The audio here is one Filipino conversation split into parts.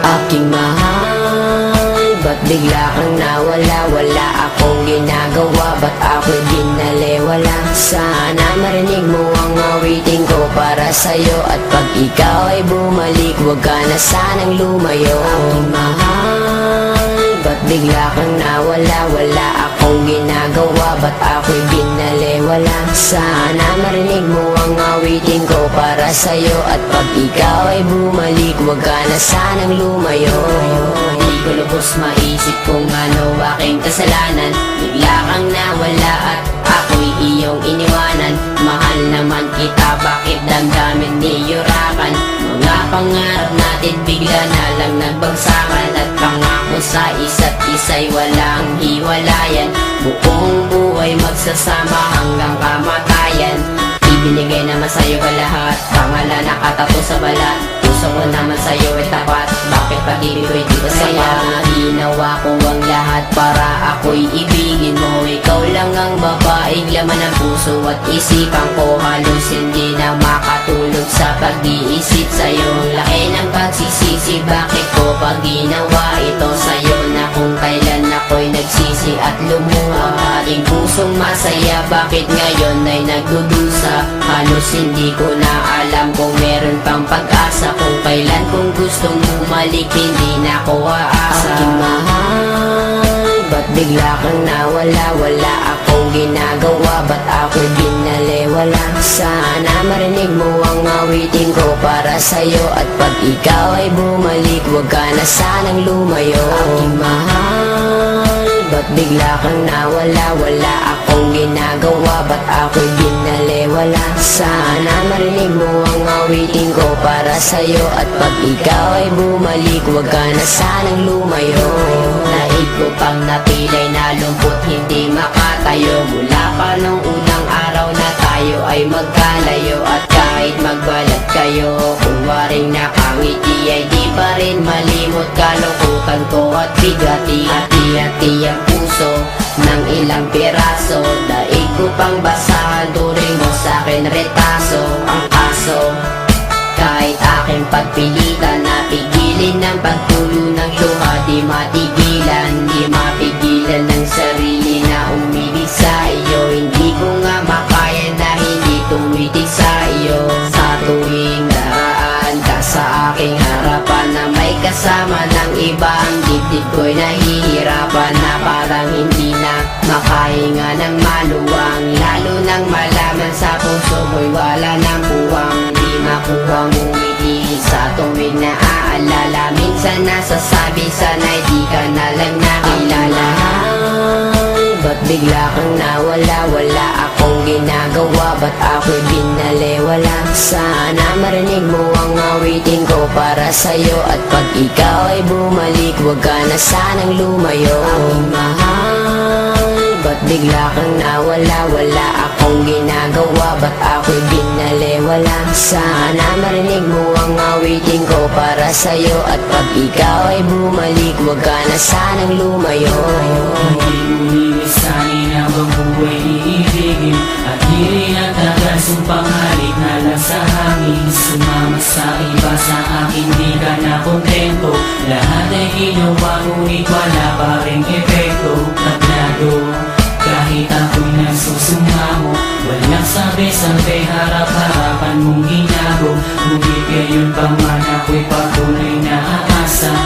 Aking mahal, ba't bigla kang nawala? Wala akong ginagawa, ba't ako'y binaliwala? Sana marinig mo ang awitin ko para sa'yo, at pag ikaw ay bumalik, huwag ka na sanang lumayo. Aking mahal, ba't bigla kang nawala? Wala akong ginagawa, ba't ako'y binaliwala? Sana marinig mo ang awitin ko para sa'yo, at pag ikaw ay bumalik, huwag ka na sanang lumayo. Di ko lubos maisip kung ano aking kasalanan. Bigla kang nawala at ako'y iyong iniwanan. Mahal naman kita, bakit damdamin niyurakan? Mga pangarap natin bigla na lang nagbagsakan, at pangako sa isa't isa'y walang hiwalayan. Buong buhay magsasama hanggang kamatayan. Ibinigay naman sa'yo ka lahat, pangalan nakatato sa balat. Puso ko naman sa'yo ay tapat, bakit pag-ibig ko'y di ba sapat? Kaya ginawa ko ang lahat para ako'y ibigin mo. Ikaw lang ang babaeng laman ng puso at isipan ko. Halos hindi na makatulog sa pag-iisip sa'yo. Laki ng pagsisisi, bakit ko pag ginawa ito sa'yo? Na kung kailan ako'y nagsisi at lumuha. Aking pusong masaya, bakit ngayon ay nagdudusa? Halos hindi ko na alam kung meron pang pag-asa. Kung kailan kung gustong bumalik, hindi na ako aasa. Aking mahal, ba't bigla kang nawala? Wala akong ginagawa, ba't ako'y binaliwala? Sana marinig mo ang awitin ko para sa'yo, at pag ikaw ay bumalik, huwag ka na sanang lumayo. Aking mahal, ba't bigla kang nawala? Wala akong ginagawa, ba't ako'y binaliwala? Sana marinig mo ang awitin ko para sa'yo, at pag ikaw ay bumalik, huwag ka na sanang lumayo. Naig ko pang napilay na lumpot, hindi makatayo. Mula pa nung unang araw na tayo ay magkalayo, at kahit magbalat kayo, kung waring nakangiti ay di pa rin malimot. Kalungkutan ko at bigati, hati-hati ang puso ng ilang piraso. Daig ko pang basahan, turing mo sa'kin retaso. Ang kaso, kahit aking pagpilitan, napigilin ng pagtulo ng luha. Di matigilan, di mapigilan ng sarili na umibig sa iyo. Hindi ko nga makaya na hindi tumitig sa iyo. Sa tuwing daraan ka sa aking harapan, na may kasama ng iba, ang dibdib ko'y nahihirapan. Na parang hindi na makahinga ng maluwang, lalo nang malaman sa puso ko'y wala ng puwang. Di makuhang umiti sa tuwing naaalala. Minsan nasasabi, sana'y di ka na lang nakilala. Ba't bigla kang nawala? Wala akong ginagawa, ba't ako'y binaliwala? Sana marinig mo ang awitin ko para sa'yo, at pag ikaw ay bumalik, huwag ka na sanang lumayo. Aking mahal, ba't bigla kang nawala? Wala akong ginagawa, ba't ako'y binaliwala? Sana marinig mo ang awitin ko para sa'yo, at pag ikaw ay bumalik, huwag ka na sanang lumayo. Sana'y habang buhay iibigin, at di rin nagkakasumpang halik na lang sa hangin. Sumama sa iba, sa akin di ka na kontento. Lahat ay ginawa, ngunit wala pa rin epekto. Tablado, kahit ako'y nagsusumamo, walang sabi-sabi, harap-harapan mong hinago. Ngunit gayon pa man ako'y patuloy na aasa.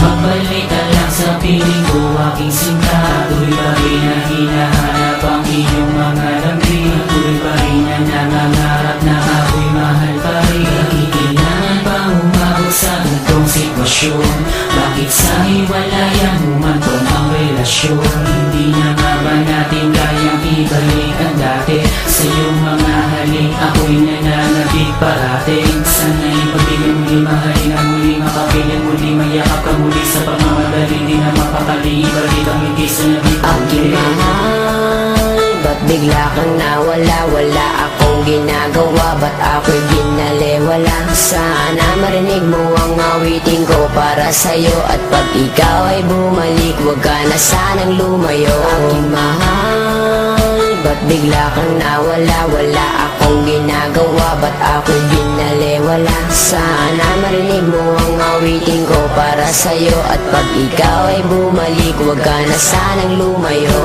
Magbalik ka lang sa piling ko, aking sinta. Tuloy pa rin na hinahanap ang iyong mga lambing. Tuloy pa rin na nangangarap na ako'y mahal pa rin. Kailangan pa umabot sa ganitong sitwasyon? Bakit sa hiwalayan humantong ang relasyon? Hindi na nga ba natin kayang ibalik ang dati? Sa iyong mga halik ako'y nananabik parating. Sana'y pagbigyan muli, mahalin ang muli, makapiling muli, mayakap ka muli sa pagmamadali. Di na mapakali, ibalik ang hindi sa nabik. Aking mahal, ba't bigla kang nawala? Wala akong ginagawa, ba't ako'y binaliwala? Sana marinig mo ang awitin ko para sa'yo. At pag ikaw ay bumalik, huwag ka na sanang lumayo. Aking mahal, ba't bigla kang nawala? Wala akong ginagawa, ba't ako binaliwala? Sana marinig mo ang awitin ko para sa'yo. At pag ikaw ay bumalik, huwag ka na sanang lumayo.